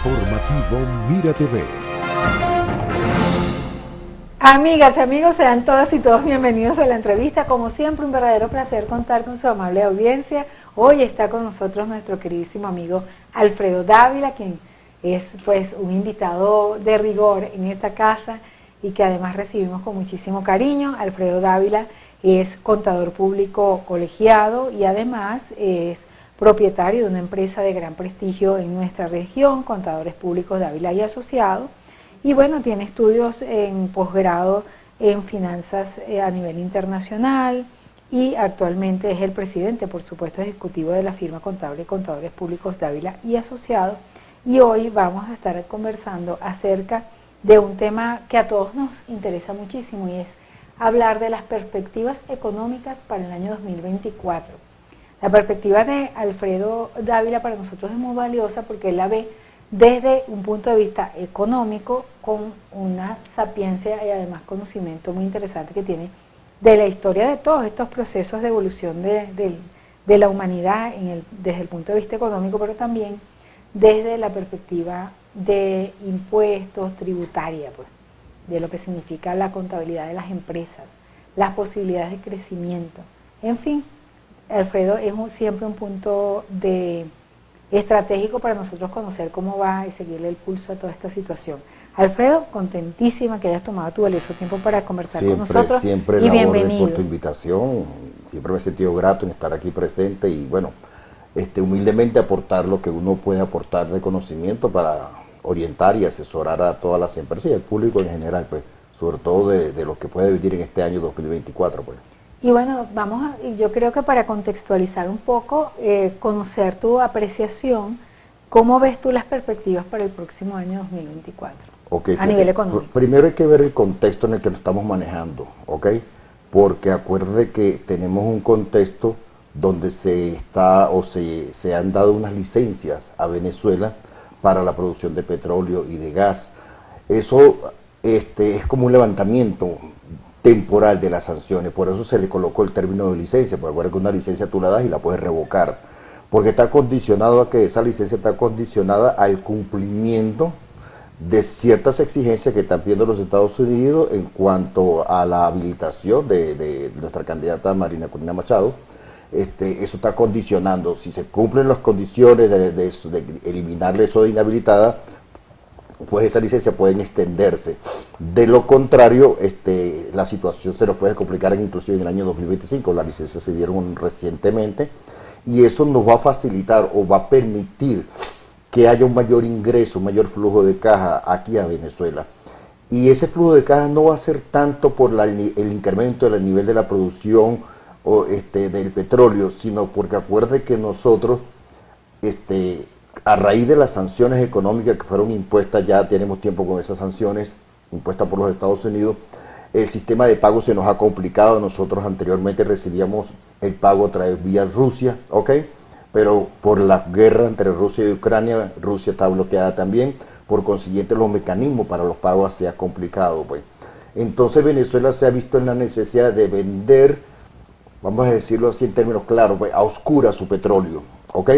Informativo Mira TV. Amigas y amigos, sean todas y todos bienvenidos a la entrevista. Como siempre, un verdadero placer contar con su amable audiencia. Hoy está con nosotros nuestro queridísimo amigo Alfredo Dávila, quien es pues un invitado de rigor en esta casa y que además recibimos con muchísimo cariño. Alfredo Dávila es contador público colegiado y además es propietario de una empresa de gran prestigio en nuestra región, Contadores Públicos Dávila y Asociados. Y bueno, tiene estudios en posgrado en finanzas a nivel internacional y actualmente es el presidente, por supuesto, ejecutivo de la firma contable Contadores Públicos Dávila y Asociados. Y hoy vamos a estar conversando acerca de un tema que a todos nos interesa muchísimo y es hablar de las perspectivas económicas para el año 2024. La perspectiva de Alfredo Dávila para nosotros es muy valiosa porque él la ve desde un punto de vista económico, con una sapiencia y además conocimiento muy interesante que tiene de la historia de todos estos procesos de evolución de la humanidad desde el punto de vista económico, pero también desde la perspectiva de impuestos, tributaria, pues, de lo que significa la contabilidad de las empresas, las posibilidades de crecimiento. En fin, Alfredo es siempre un punto estratégico para nosotros conocer cómo va y seguirle el pulso a toda esta situación. Alfredo, contentísima que hayas tomado tu valioso tiempo para conversar con nosotros. Siempre y labor bienvenido por tu invitación, siempre me he sentido grato en estar aquí presente y bueno, humildemente aportar lo que uno puede aportar de conocimiento para orientar y asesorar a todas las empresas y al público en general, pues, sobre todo de lo que puede vivir en este año 2024, pues. Y bueno, yo creo que para contextualizar un poco, conocer tu apreciación, ¿cómo ves tú las perspectivas para el próximo año 2024 a nivel económico? Primero hay que ver el contexto en el que nos estamos manejando, ¿ok? Porque acuerde que tenemos un contexto donde se han dado unas licencias a Venezuela para la producción de petróleo y de gas. Eso es como un levantamiento temporal de las sanciones, por eso se le colocó el término de licencia, porque acuérdate que una licencia tú la das y la puedes revocar, porque está condicionado a que esa licencia está condicionada al cumplimiento de ciertas exigencias que están pidiendo los Estados Unidos en cuanto a la habilitación de nuestra candidata Marina Corina Machado. Eso está condicionando, si se cumplen las condiciones de eliminarle eso de inhabilitada, pues esa licencia pueden extenderse. De lo contrario, la situación se nos puede complicar inclusive en el año 2025. Las licencias se dieron recientemente y eso nos va a facilitar o va a permitir que haya un mayor ingreso, un mayor flujo de caja aquí a Venezuela. Y ese flujo de caja no va a ser tanto por el incremento del nivel de la producción del petróleo, sino porque acuerde que nosotros, a raíz de las sanciones económicas que fueron impuestas, ya tenemos tiempo con esas sanciones impuestas por los Estados Unidos, el sistema de pago se nos ha complicado. Nosotros anteriormente recibíamos el pago a través vía Rusia, ¿ok? Pero por la guerra entre Rusia y Ucrania, Rusia está bloqueada también, por consiguiente los mecanismos para los pagos se ha complicado, pues. Entonces Venezuela se ha visto en la necesidad de vender, vamos a decirlo así en términos claros, pues, a oscuras su petróleo, ¿ok?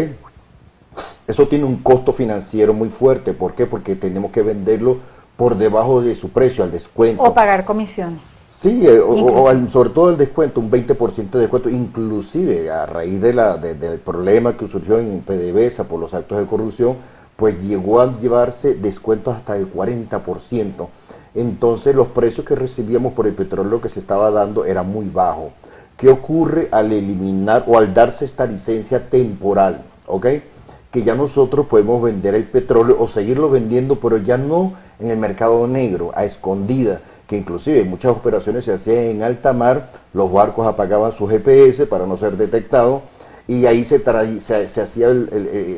Eso tiene un costo financiero muy fuerte. ¿Por qué? Porque tenemos que venderlo por debajo de su precio, al descuento. O pagar comisiones. Sí, sobre todo el descuento, un 20% de descuento, inclusive a raíz del problema que surgió en PDVSA por los actos de corrupción, pues llegó a llevarse descuentos hasta el 40%. Entonces los precios que recibíamos por el petróleo que se estaba dando era muy bajo. ¿Qué ocurre al eliminar o al darse esta licencia temporal? ¿Ok? Que ya nosotros podemos vender el petróleo o seguirlo vendiendo, pero ya no en el mercado negro, a escondida, que inclusive muchas operaciones se hacían en alta mar, los barcos apagaban su GPS para no ser detectados, y ahí se hacía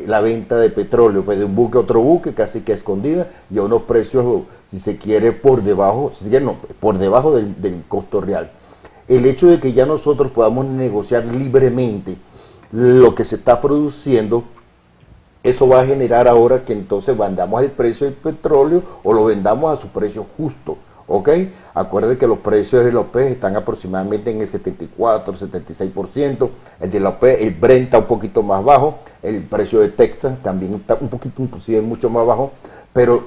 la venta de petróleo, pues de un buque a otro buque, casi que a escondida, y a unos precios, si se quiere, por debajo del costo real. El hecho de que ya nosotros podamos negociar libremente lo que se está produciendo, eso va a generar ahora que entonces vendamos el precio del petróleo o lo vendamos a su precio justo, ¿ok? Acuérdense que los precios de los PES están aproximadamente en el 74, 76%, el de la PES, el Brent está un poquito más bajo, el precio de Texas también está un poquito, inclusive mucho más bajo, pero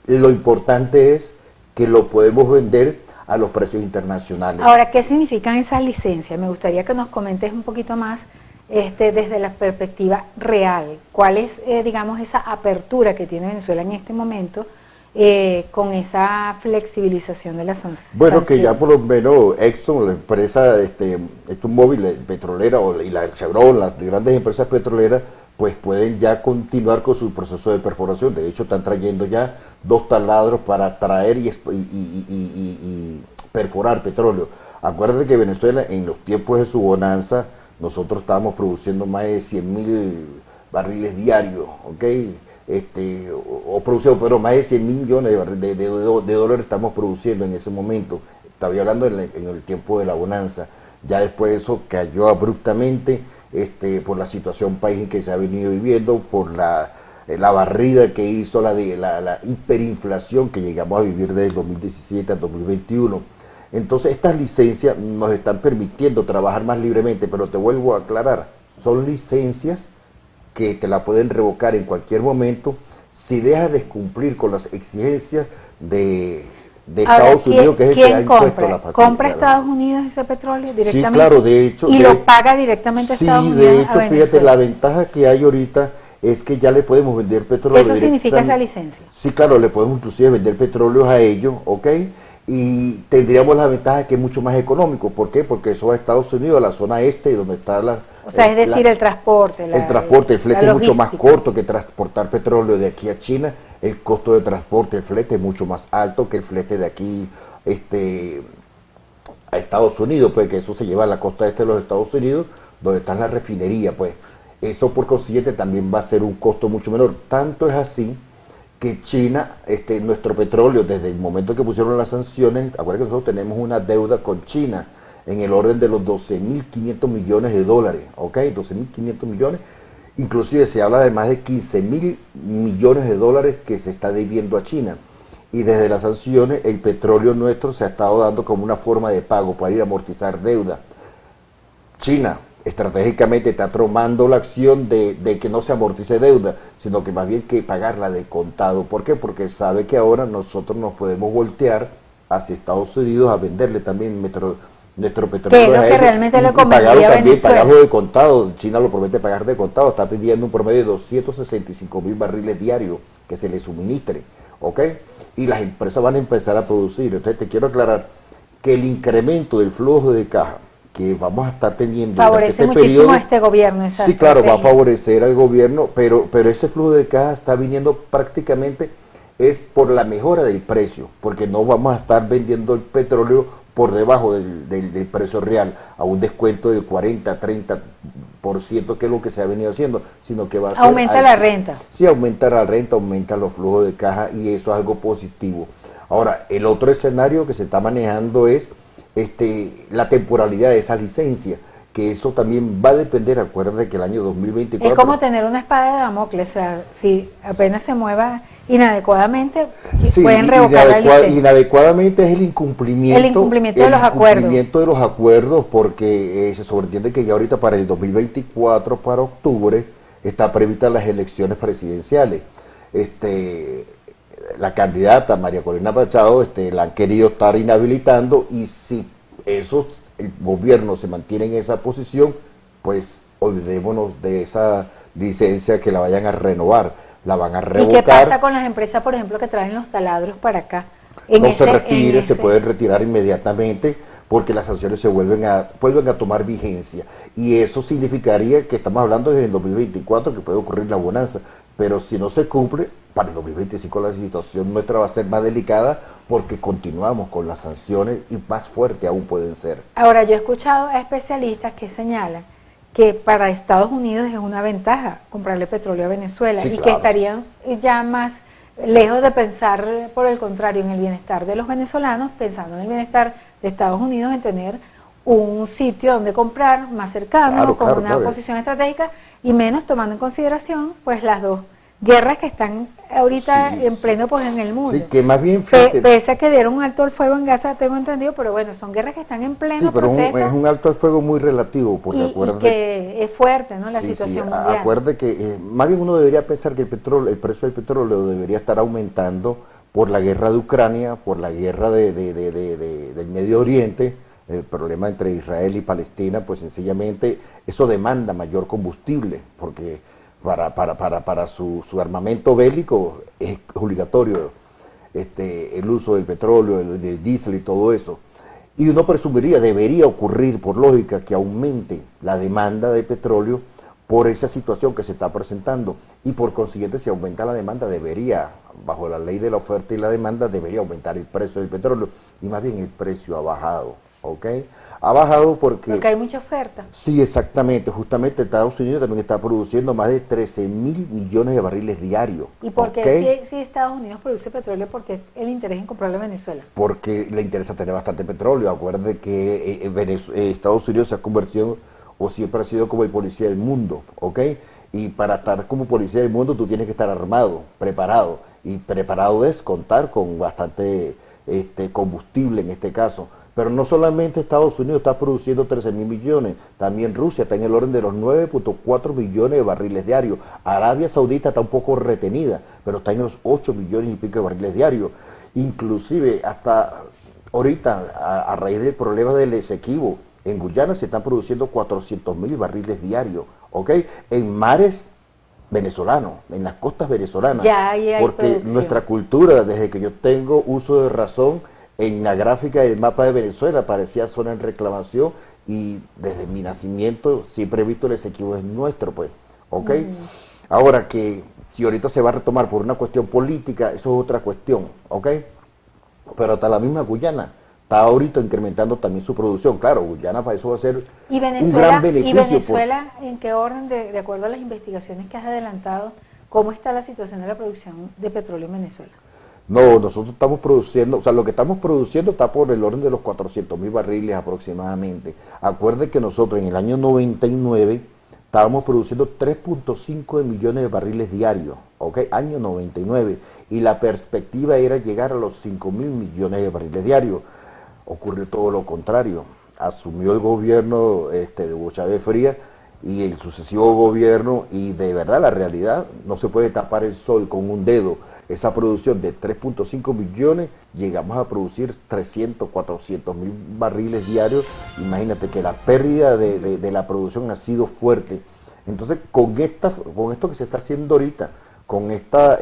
lo importante es que lo podemos vender a los precios internacionales. Ahora, ¿qué significan esas licencias? Me gustaría que nos comentes un poquito más desde la perspectiva real. ¿Cuál es, digamos, esa apertura que tiene Venezuela en este momento con esa flexibilización de las sanciones? Bueno, que ya por lo menos Exxon, la empresa ExxonMobil petrolera y la Chevron, las grandes empresas petroleras, pues pueden ya continuar con su proceso de perforación. De hecho, están trayendo ya 2 taladros para traer y perforar petróleo. Acuérdate que Venezuela, en los tiempos de su bonanza, nosotros estábamos produciendo más de 100.000 barriles diarios, ¿ok? Pero más de 100.000 millones de dólares estamos produciendo en ese momento. Estaba hablando en el tiempo de la bonanza. Ya después eso cayó abruptamente por la situación país en que se ha venido viviendo, por la barrida que hizo la hiperinflación que llegamos a vivir desde el 2017 al 2021. Entonces estas licencias nos están permitiendo trabajar más libremente, pero te vuelvo a aclarar, son licencias que te la pueden revocar en cualquier momento si dejas de cumplir con las exigencias de Estados Unidos, que es el que ha impuesto la facilidad. ¿Compra Estados Unidos ese petróleo directamente? Sí, claro, de hecho. ¿Y lo paga directamente Estados Unidos? Sí, de hecho, fíjate, la ventaja que hay ahorita es que ya le podemos vender petróleo. ¿Eso significa esa licencia? Sí, claro, le podemos inclusive vender petróleo a ellos, ¿ok? Y tendríamos la ventaja que es mucho más económico. ¿Por qué? Porque eso va a Estados Unidos, a la zona este, donde está la... O sea, es decir, el transporte. El flete es mucho más corto que transportar petróleo de aquí a China. El costo de transporte, el flete es mucho más alto que el flete de aquí a Estados Unidos, pues que eso se lleva a la costa este de los Estados Unidos, donde está la refinería, pues. Eso por consiguiente también va a ser un costo mucho menor. Tanto es así que China, nuestro petróleo, desde el momento que pusieron las sanciones, acuérdense que nosotros tenemos una deuda con China en el orden de los 12.500 millones de dólares, ¿ok? 12.500 millones, inclusive se habla de más de 15.000 millones de dólares que se está debiendo a China. Y desde las sanciones, el petróleo nuestro se ha estado dando como una forma de pago para ir a amortizar deuda. China estratégicamente está tomando la acción de que no se amortice deuda, sino que más bien que pagarla de contado. ¿Por qué? Porque sabe que ahora nosotros nos podemos voltear hacia Estados Unidos a venderle también nuestro petróleo que es lo que realmente le convendría a también Venezuela. pagarlo de contado. China lo promete pagar de contado, está pidiendo un promedio de 265.000 barriles diarios que se le suministre, ¿ok? Y las empresas van a empezar a producir. Entonces te quiero aclarar que el incremento del flujo de caja que vamos a estar teniendo favorece muchísimo a este gobierno. Sí, claro, va a favorecer al gobierno, pero ese flujo de caja está viniendo prácticamente es por la mejora del precio, porque no vamos a estar vendiendo el petróleo por debajo del precio real, a un descuento del 40-30%, que es lo que se ha venido haciendo, sino que va a ser... Aumenta la renta. Sí, aumenta la renta, aumenta los flujos de caja y eso es algo positivo. Ahora, el otro escenario que se está manejando es la temporalidad de esa licencia, que eso también va a depender. Acuérdate que el año 2024... Es como tener una espada de Damocles, o sea, si apenas se mueva inadecuadamente, sí, pueden revocar la licencia. Inadecuadamente es el incumplimiento de los acuerdos. El incumplimiento de los acuerdos, porque se sobreentiende que ya ahorita para el 2024, para octubre, está prevista las elecciones presidenciales. La candidata María Corina Machado la han querido estar inhabilitando, y si el gobierno se mantiene en esa posición, pues olvidémonos de esa licencia que la vayan a renovar. La van a revocar. ¿Y qué pasa con las empresas, por ejemplo, que traen los taladros para acá? Se pueden retirar inmediatamente, porque las sanciones se vuelven a tomar vigencia. Y eso significaría que estamos hablando desde el 2024 que puede ocurrir la bonanza, pero si no se cumple, para el 2025 la situación nuestra va a ser más delicada, porque continuamos con las sanciones y más fuertes aún pueden ser. Ahora, yo he escuchado a especialistas que señalan que para Estados Unidos es una ventaja comprarle petróleo a Venezuela, sí, y claro, que estarían ya más lejos de pensar, por el contrario, en el bienestar de los venezolanos, pensando en el bienestar de Estados Unidos, en tener un sitio donde comprar más cercano, con una posición estratégica, y menos tomando en consideración pues las dos guerras que están ahorita Sí, en pleno pues en el mundo. Sí, que más bien fíjate, Pese a que dieron un alto al fuego en Gaza, tengo entendido, pero bueno, son guerras que están en pleno sí, pero proceso es un alto al fuego muy relativo, porque y que es fuerte, ¿no? La situación mundial. acuerde que más bien uno debería pensar que el precio del petróleo debería estar aumentando por la guerra de Ucrania, por la guerra del Medio Oriente, el problema entre Israel y Palestina, pues sencillamente eso demanda mayor combustible, porque para su armamento bélico es obligatorio el uso del petróleo, del diésel y todo eso. Y uno presumiría, debería ocurrir por lógica que aumente la demanda de petróleo por esa situación que se está presentando. Y por consiguiente, si aumenta la demanda, debería, bajo la ley de la oferta y la demanda, debería aumentar el precio del petróleo. Y más bien el precio ha bajado, ¿ok? Ha bajado porque hay mucha oferta. Sí, exactamente. Justamente Estados Unidos también está produciendo más de 13.000 millones de barriles diarios. ¿Y por qué si Estados Unidos produce petróleo, por qué el interés en comprarlo a Venezuela? Porque le interesa tener bastante petróleo. Acuérdate que Estados Unidos se ha convertido o siempre ha sido como el policía del mundo, ¿ok? Y para estar como policía del mundo tú tienes que estar armado, preparado. Y preparado es contar con bastante combustible en este caso. Pero no solamente Estados Unidos está produciendo 13.000 millones, también Rusia está en el orden de los 9.4 millones de barriles diarios. Arabia Saudita está un poco retenida, pero está en los 8 millones y pico de barriles diarios. Inclusive hasta ahorita, a raíz del problema del Esequibo, en Guyana se están produciendo 400.000 barriles diarios, ¿ok? En mares venezolanos, en las costas venezolanas. Ya ahí hay porque producción. Nuestra cultura, desde que yo tengo uso de razón, en la gráfica del mapa de Venezuela aparecía zona en reclamación y desde mi nacimiento siempre he visto el Esequibo es nuestro, pues, ¿ok? Ahora que si ahorita se va a retomar por una cuestión política, eso es otra cuestión, ¿ok? Pero hasta la misma Guyana está ahorita incrementando también su producción. Claro, Guyana para eso va a ser un gran beneficio. ¿Y Venezuela en qué orden, de acuerdo a las investigaciones que has adelantado, cómo está la situación de la producción de petróleo en Venezuela? No, nosotros estamos produciendo, o sea, lo que estamos produciendo está por el orden de los 400.000 barriles aproximadamente. Acuerde que nosotros en el año 99 estábamos produciendo 3.5 millones de barriles diarios, ¿ok? Año 99. Y la perspectiva era llegar a los 5.000 millones de barriles diarios. Ocurrió todo lo contrario. Asumió el gobierno de Hugo Chávez Frías y el sucesivo gobierno, y de verdad la realidad, no se puede tapar el sol con un dedo. Esa producción de 3.5 millones, llegamos a producir 300, 400 mil barriles diarios. Imagínate que la pérdida de la producción ha sido fuerte. Entonces, con esto que se está haciendo ahorita, con esta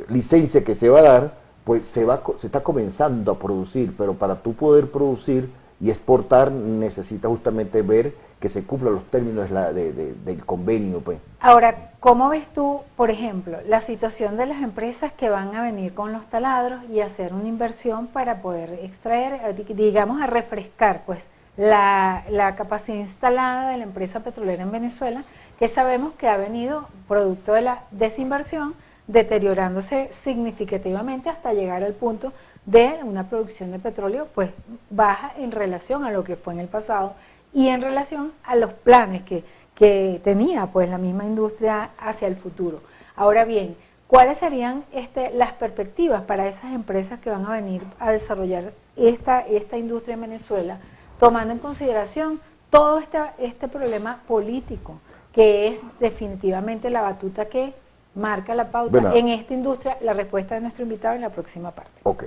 licencia que se va a dar, pues se está comenzando a producir, pero para tú poder producir y exportar necesitas justamente ver que se cumplan los términos del convenio, pues. Ahora, ¿cómo ves tú, por ejemplo, la situación de las empresas que van a venir con los taladros y hacer una inversión para poder extraer, digamos, a refrescar, pues, la capacidad instalada de la empresa petrolera en Venezuela, que sabemos que ha venido producto de la desinversión, deteriorándose significativamente hasta llegar al punto de una producción de petróleo pues baja en relación a lo que fue en el pasado y en relación a los planes que tenía pues la misma industria hacia el futuro. Ahora bien, ¿cuáles serían las perspectivas para esas empresas que van a venir a desarrollar esta industria en Venezuela, tomando en consideración todo este problema político, que es definitivamente la batuta que marca la pauta en esta industria? La respuesta de nuestro invitado en la próxima parte. Ok.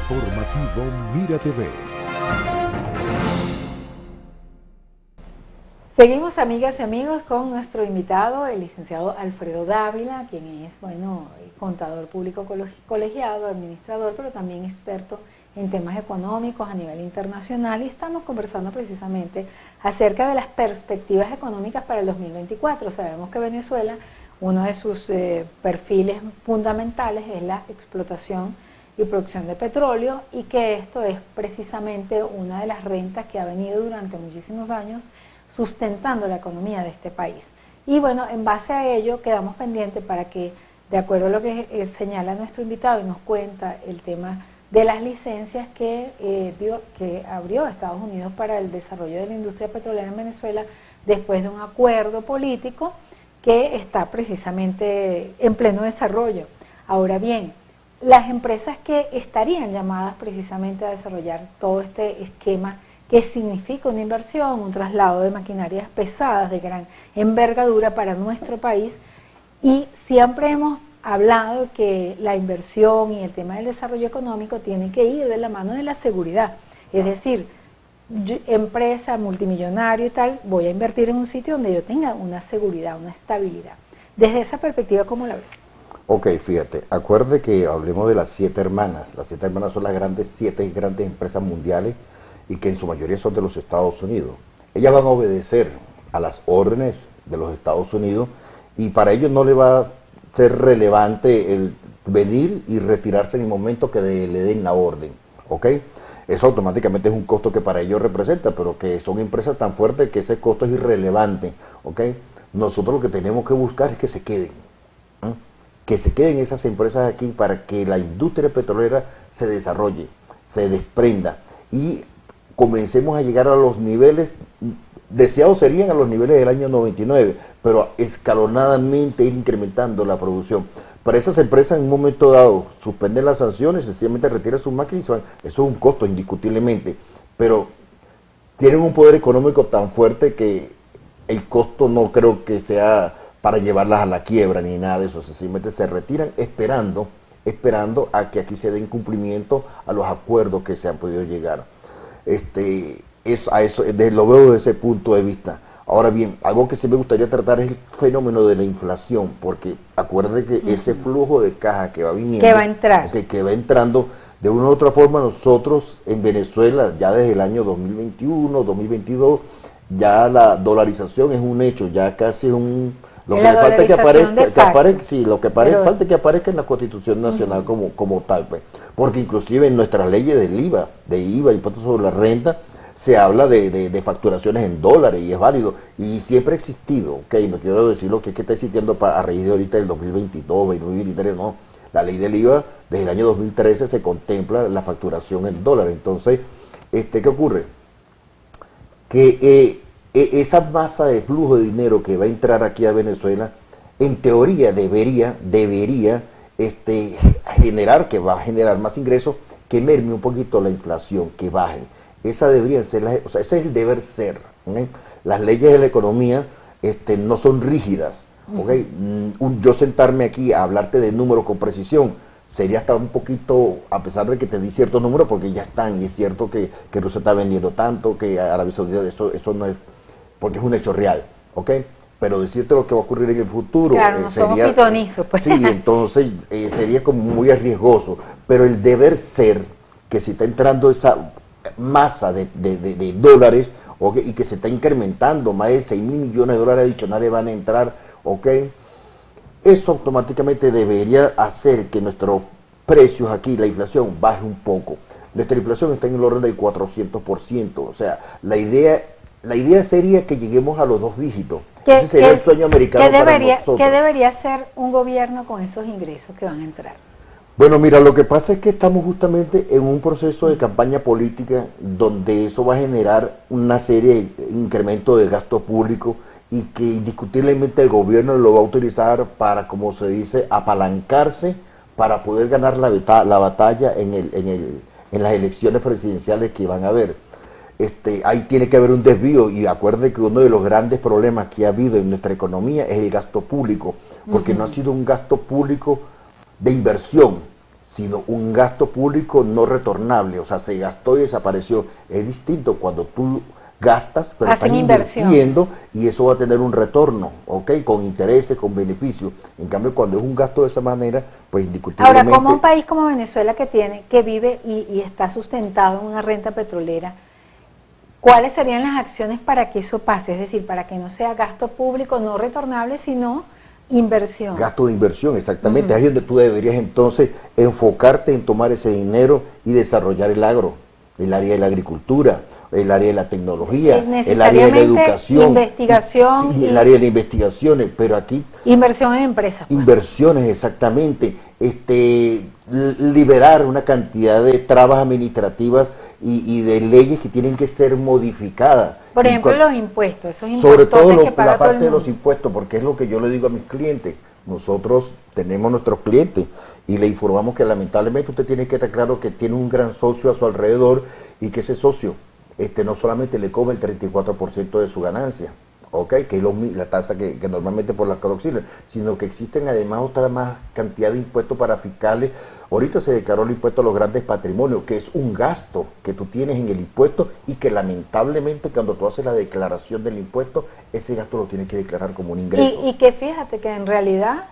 Informativo Mira TV. Seguimos, amigas y amigos, con nuestro invitado, el licenciado Alfredo Dávila, quien es, contador público colegiado, administrador, pero también experto en temas económicos a nivel internacional, y estamos conversando precisamente acerca de las perspectivas económicas para el 2024. Sabemos que Venezuela, uno de sus perfiles fundamentales es la explotación y producción de petróleo, y que esto es precisamente una de las rentas que ha venido durante muchísimos años sustentando la economía de este país. Y bueno, en base a ello quedamos pendientes para que, de acuerdo a lo que señala nuestro invitado y nos cuenta el tema de las licencias que abrió Estados Unidos para el desarrollo de la industria petrolera en Venezuela, después de un acuerdo político que está precisamente en pleno desarrollo. Ahora bien, las empresas que estarían llamadas precisamente a desarrollar todo este esquema que significa una inversión, un traslado de maquinarias pesadas de gran envergadura para nuestro país, y siempre hemos hablado que la inversión y el tema del desarrollo económico tienen que ir de la mano de la seguridad, es decir, empresa multimillonario y tal, voy a invertir en un sitio donde yo tenga una seguridad, una estabilidad. Desde esa perspectiva, ¿cómo la ves? Ok, fíjate, acuerde que hablemos de las 7 hermanas. Las 7 hermanas son las siete grandes empresas mundiales y que en su mayoría son de los Estados Unidos. Ellas van a obedecer a las órdenes de los Estados Unidos y para ellos no le va a ser relevante el venir y retirarse en el momento que le den la orden, ¿ok? Eso automáticamente es un costo que para ellos representa, pero que son empresas tan fuertes que ese costo es irrelevante, ¿ok? Nosotros lo que tenemos que buscar es que se queden, ¿eh? Que se queden esas empresas aquí para que la industria petrolera se desarrolle, se desprenda y comencemos a llegar a los niveles deseados, serían a los niveles del año 99, pero escalonadamente ir incrementando la producción. Para esas empresas en un momento dado suspenden las sanciones, sencillamente retiran sus máquinas y se van. Eso es un costo indiscutiblemente, pero tienen un poder económico tan fuerte que el costo no creo que sea para llevarlas a la quiebra ni nada de eso, sencillamente se retiran esperando a que aquí se den cumplimiento a los acuerdos que se han podido llegar. Lo veo desde ese punto de vista. Ahora bien, algo que sí me gustaría tratar es el fenómeno de la inflación, porque acuérdate que ese flujo de caja que va viniendo, que va a entrar, que va entrando, de una u otra forma nosotros en Venezuela, ya desde el año 2021, 2022, ya la dolarización es un hecho, ya casi es un... Lo que le falta que aparezca, sí, lo que falta que aparezca en la Constitución Nacional como tal, pues, porque inclusive en nuestras leyes del IVA, impuesto sobre la renta, se habla de facturaciones en dólares y es válido y siempre ha existido, ok, no quiero decir lo que es que está existiendo a raíz de ahorita del 2022, 2023, no, la ley del IVA desde el año 2013 se contempla la facturación en dólares. Entonces, ¿qué ocurre? Que esa masa de flujo de dinero que va a entrar aquí a Venezuela, en teoría debería generar, que va a generar más ingresos, que merme un poquito la inflación, que baje. Esa debería ser, ese es el deber ser, ¿okay? Las leyes de la economía no son rígidas, ¿okay? Yo sentarme aquí a hablarte de números con precisión, sería hasta un poquito, a pesar de que te di ciertos números, porque ya están, y es cierto que Rusia está vendiendo tanto, que Arabia Saudita, eso no es, porque es un hecho real, ¿ok? Pero decirte lo que va a ocurrir en el futuro, claro, no somos pitonizos, pues. Sí, entonces sería como muy arriesgoso, pero el deber ser, que si está entrando esa masa de dólares, ¿okay? Y que se está incrementando, más de 6.000 millones de dólares adicionales van a entrar, ¿ok? Eso automáticamente debería hacer que nuestros precios aquí, la inflación, baje un poco. Nuestra inflación está en el orden del 400%, o sea, la idea sería que lleguemos a los 2 dígitos. Ese sería el sueño americano para nosotros. ¿Qué debería hacer un gobierno con esos ingresos que van a entrar? Bueno, mira, lo que pasa es que estamos justamente en un proceso de campaña política donde eso va a generar una serie de incrementos del gasto público y que indiscutiblemente el gobierno lo va a utilizar para, como se dice, apalancarse para poder ganar la batalla en las elecciones presidenciales que van a haber. Ahí tiene que haber un desvío y acuerde que uno de los grandes problemas que ha habido en nuestra economía es el gasto público, porque no ha sido un gasto público de inversión, sino un gasto público no retornable, o sea, se gastó y desapareció. Es distinto cuando tú gastas, pero estás invirtiendo y eso va a tener un retorno, ¿ok? Con intereses, con beneficios. En cambio, cuando es un gasto de esa manera, pues indiscutiblemente... Ahora, como un país como Venezuela que vive y está sustentado en una renta petrolera, ¿cuáles serían las acciones para que eso pase? Es decir, para que no sea gasto público no retornable, sino inversión. Gasto de inversión, exactamente. Ahí es donde tú deberías entonces enfocarte en tomar ese dinero y desarrollar el agro, el área de la agricultura, el área de la tecnología, el área de la educación, investigación y el área de las investigaciones, pero aquí... Inversión en empresas. Pues. Inversiones, exactamente. Liberar una cantidad de trabas administrativas y de leyes que tienen que ser modificadas. Por Y ejemplo, cua- los impuestos, esos Sobre impuestos todo que paga la todo el parte de los mundo. impuestos, porque es lo que yo le digo a mis clientes. Nosotros tenemos nuestros clientes y le informamos que lamentablemente usted tiene que estar claro que tiene un gran socio a su alrededor y que ese socio no solamente le cobra el 34% de su ganancia, ¿ok? Que es la tasa que normalmente por la carroxila, sino que existen además otra más cantidad de impuestos para fiscales. Ahorita se declaró el impuesto a los grandes patrimonios, que es un gasto que tú tienes en el impuesto y que lamentablemente cuando tú haces la declaración del impuesto, ese gasto lo tienes que declarar como un ingreso. Y que fíjate que en realidad,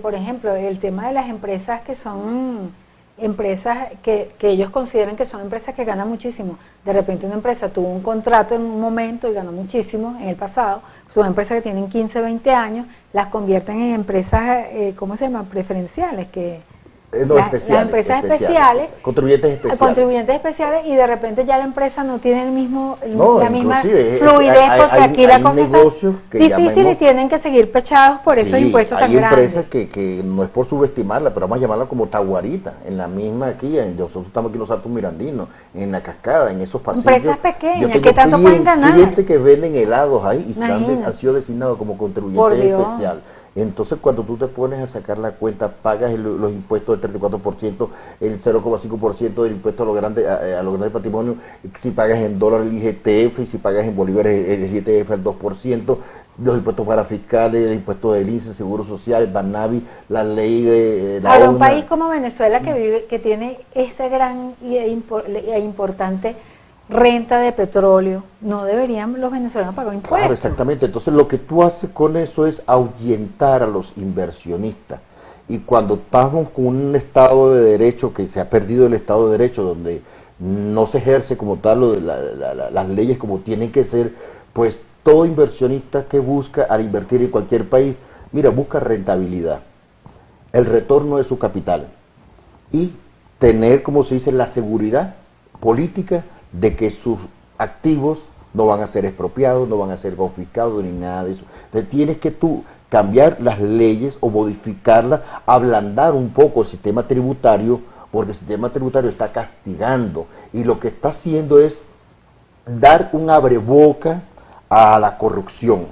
por ejemplo, el tema de las empresas que son empresas que ellos consideran que son empresas que ganan muchísimo. De repente una empresa tuvo un contrato en un momento y ganó muchísimo en el pasado. Son empresas que tienen 15, 20 años, las convierten en empresas, ¿cómo se llama? Preferenciales, que No, las especiales. empresas especiales, Contribuyentes especiales. contribuyentes especiales, y de repente ya la empresa no tiene el mismo, No, la misma inclusive, fluidez, porque aquí la hay cosa negocios está que difícil y llamemos- tienen que seguir pechados por esos Sí, impuestos tan hay empresas grandes. que no es por subestimarla, pero vamos a llamarla como taguarita, en la misma aquí, nosotros estamos aquí en los Altos Mirandinos, en la Cascada, en esos pasillos. Empresas pequeñas, Yo tengo ¿qué tanto pueden ganar? clientes que venden helados ahí y Imagínate. han sido designados como Por contribuyentes Dios. especial. Entonces, cuando tú te pones a sacar la cuenta, pagas los impuestos del 34%, el 0,5% del impuesto a los grandes patrimonios, si pagas en dólares el IGTF, y si pagas en bolívares el IGTF al 2%, los impuestos para fiscales, el impuesto del INSE, Seguro Social, Banavi, la ley de la Ahora, un ONA. país como Venezuela que tiene esa gran e importante renta de petróleo, no deberían los venezolanos pagar impuestos. Claro, exactamente. Entonces lo que tú haces con eso es ahuyentar a los inversionistas. Y cuando estamos con un Estado de Derecho, que se ha perdido el Estado de Derecho, donde no se ejerce como tal las leyes como tienen que ser, pues todo inversionista que busca al invertir en cualquier país, mira, busca rentabilidad, el retorno de su capital y tener, como se dice, la seguridad política de que sus activos no van a ser expropiados, no van a ser confiscados ni nada de eso. Entonces tienes que tú cambiar las leyes o modificarlas, ablandar un poco el sistema tributario, porque el sistema tributario está castigando y lo que está haciendo es dar un abreboca a la corrupción.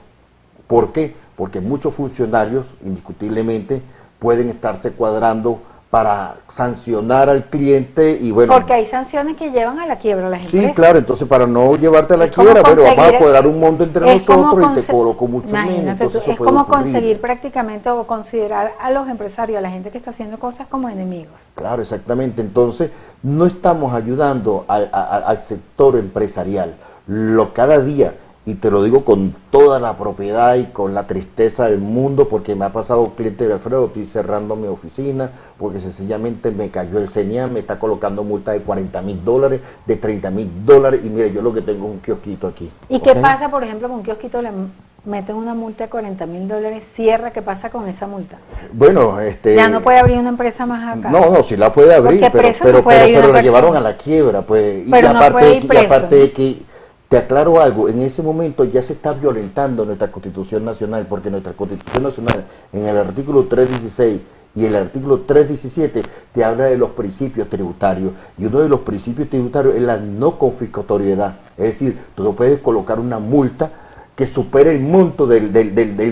¿Por qué? Porque muchos funcionarios, indiscutiblemente, pueden estarse cuadrando para sancionar al cliente y bueno... Porque hay sanciones que llevan a la quiebra a las Sí, empresas. claro, entonces para no llevarte a la Es como quiebra, pero vamos a conseguir- cuadrar un monto entre es como nosotros y te conse- coloco mucho menos. Imagínate tú, Entonces eso es puede como ocurrir. conseguir prácticamente o considerar a los empresarios, a la gente que está haciendo cosas como enemigos. Claro, exactamente. Entonces, no estamos ayudando al sector empresarial. Cada día, y te lo digo con toda la propiedad y con la tristeza del mundo, porque me ha pasado cliente de Alfredo, estoy cerrando mi oficina, porque sencillamente me cayó el CENIAM, me está colocando multa de $40,000, de $30,000, y mire, yo lo que tengo es un kiosquito aquí. ¿Y qué ¿ok? pasa, por ejemplo, con un kiosquito le meten una multa de $40,000, cierra? ¿Qué pasa con esa multa? Bueno, Ya no puede abrir una empresa más acá. No, sí la puede abrir, Porque pero, preso no puede ir pero una la llevaron persona. a la quiebra, pues. Pero no puede ir y preso, aparte ¿no? de que, te aclaro algo, en ese momento ya se está violentando nuestra Constitución Nacional, porque nuestra Constitución Nacional, en el artículo 316 y el artículo 317, te habla de los principios tributarios, y uno de los principios tributarios es la no confiscatoriedad, es decir, tú no puedes colocar una multa que supere el monto del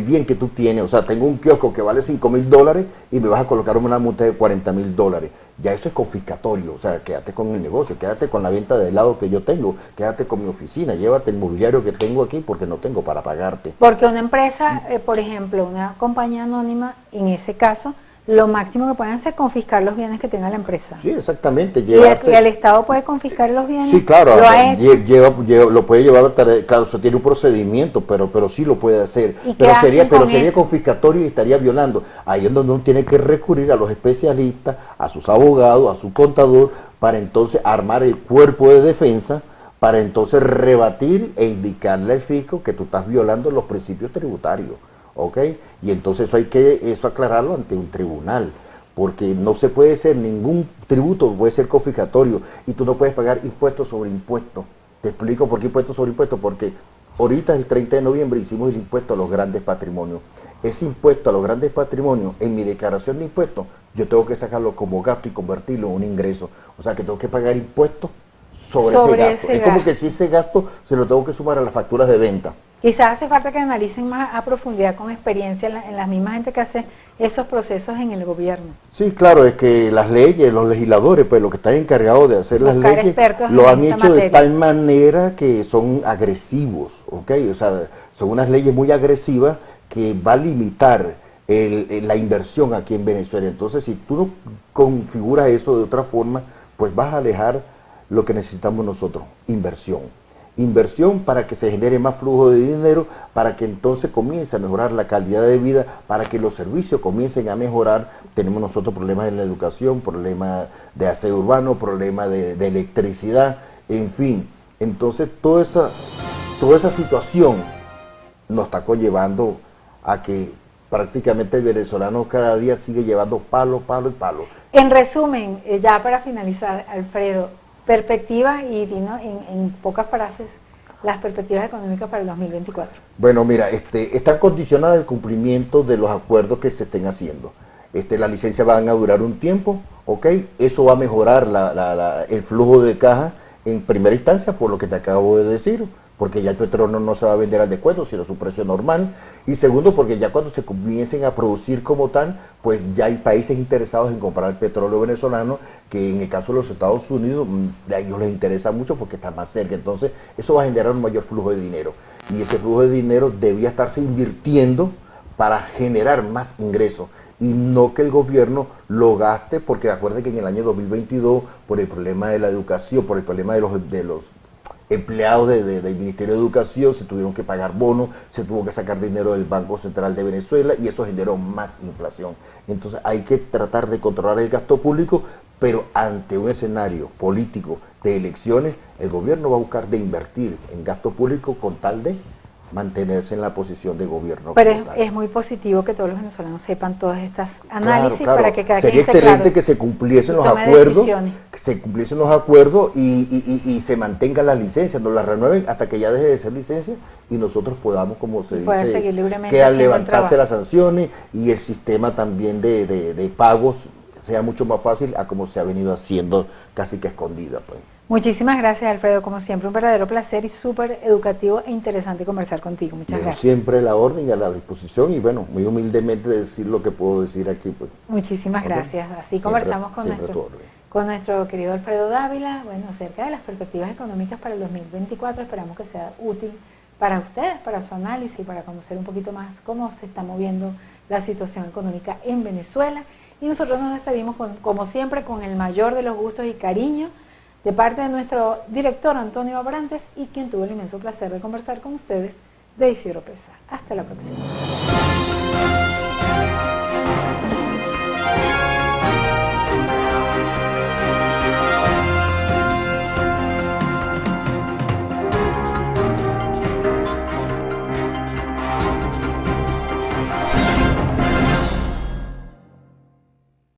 bien que tú tienes. O sea, tengo un kiosco que vale $5,000 y me vas a colocar una multa de $40,000. Ya eso es confiscatorio. O sea, quédate con el negocio, quédate con la venta de helado que yo tengo, quédate con mi oficina, llévate el mobiliario que tengo aquí porque no tengo para pagarte. Porque una empresa, por ejemplo, una compañía anónima, en ese caso, lo máximo que pueden hacer es confiscar los bienes que tenga la empresa. Sí, exactamente. Y el Estado puede confiscar los bienes. Sí, claro, Lo ha hecho. lo puede llevar, claro, eso tiene un procedimiento, pero sí lo puede hacer. ¿Y qué Pero sería, hacen con sería eso? confiscatorio y estaría violando. Ahí es donde uno tiene que recurrir a los especialistas, a sus abogados, a su contador, para entonces armar el cuerpo de defensa, para entonces rebatir e indicarle al fisco que tú estás violando los principios tributarios. ¿Ok? Y entonces eso hay que aclararlo ante un tribunal, porque no se puede ser ningún tributo, puede ser confiscatorio, y tú no puedes pagar impuestos sobre impuestos. Te explico por qué impuestos sobre impuestos, porque ahorita el 30 de noviembre hicimos el impuesto a los grandes patrimonios. Ese impuesto a los grandes patrimonios, en mi declaración de impuestos, yo tengo que sacarlo como gasto y convertirlo en un ingreso. O sea que tengo que pagar impuestos sobre ese gasto. ese Es como gasto. que si ese gasto se lo tengo que sumar a las facturas de venta. Quizás hace falta que analicen más a profundidad con experiencia en la misma gente que hace esos procesos en el gobierno. Sí, claro, es que las leyes, los legisladores, pues los que están encargados de hacer las Buscar leyes, expertos lo en han esa hecho de materia. tal manera que son agresivos, ¿ok? O sea, son unas leyes muy agresivas que va a limitar la inversión aquí en Venezuela. Entonces, si tú no configuras eso de otra forma, pues vas a alejar lo que necesitamos nosotros, inversión. Inversión para que se genere más flujo de dinero, para que entonces comience a mejorar la calidad de vida, para que los servicios comiencen a mejorar. Tenemos nosotros problemas en la educación, problemas de aseo urbano, problemas de electricidad, en fin. Entonces toda esa situación nos está conllevando a que prácticamente el venezolano cada día sigue llevando palo, palo y palo. En resumen, ya para finalizar, Alfredo, perspectiva y dinos en pocas frases las perspectivas económicas para el 2024. Bueno, mira, están condicionadas el cumplimiento de los acuerdos que se estén haciendo. Las licencias van a durar un tiempo, ¿ok? Eso va a mejorar el flujo de caja en primera instancia, por lo que te acabo de decir, porque ya el petróleo no se va a vender al descuento, sino a su precio normal. Y segundo, porque ya cuando se comiencen a producir como tal, pues ya hay países interesados en comprar el petróleo venezolano, que en el caso de los Estados Unidos, a ellos les interesa mucho porque está más cerca. Entonces, eso va a generar un mayor flujo de dinero. Y ese flujo de dinero debía estarse invirtiendo para generar más ingresos. Y no que el gobierno lo gaste, porque acuérdense que en el año 2022, por el problema de la educación, por el problema de los empleados del Ministerio de Educación, se tuvieron que pagar bonos, se tuvo que sacar dinero del Banco Central de Venezuela y eso generó más inflación. Entonces hay que tratar de controlar el gasto público, pero ante un escenario político de elecciones, el gobierno va a buscar de invertir en gasto público con tal de mantenerse en la posición de gobierno. Pero es muy positivo que todos los venezolanos sepan todas estas análisis Claro. para que cada Sería quien esté excelente claro que se cumpliesen y los tome acuerdos, decisiones. que se cumpliesen los acuerdos y se mantengan las licencias, no las renueven hasta que ya deje de ser licencia y nosotros podamos, como se Pueda dice, seguir libremente que al haciendo el levantarse trabajo. las sanciones y el sistema también de pagos sea mucho más fácil a como se ha venido haciendo casi que escondida, pues. Muchísimas gracias, Alfredo. Como siempre, un verdadero placer y súper educativo e interesante conversar contigo. Muchas Bueno, gracias. siempre a la orden y a la disposición y bueno, muy humildemente decir lo que puedo decir aquí, pues. Muchísimas Ok. gracias. Así Siempre- conversamos con siempre a tu nuestro, orden. con nuestro querido Alfredo Dávila, bueno, acerca de las perspectivas económicas para el 2024. Esperamos que sea útil para ustedes, para su análisis, para conocer un poquito más cómo se está moviendo la situación económica en Venezuela. Y nosotros nos despedimos, como siempre, con el mayor de los gustos y cariño de parte de nuestro director Antonio Abrantes y quien tuvo el inmenso placer de conversar con ustedes, de Isidro Pesa. Hasta la próxima.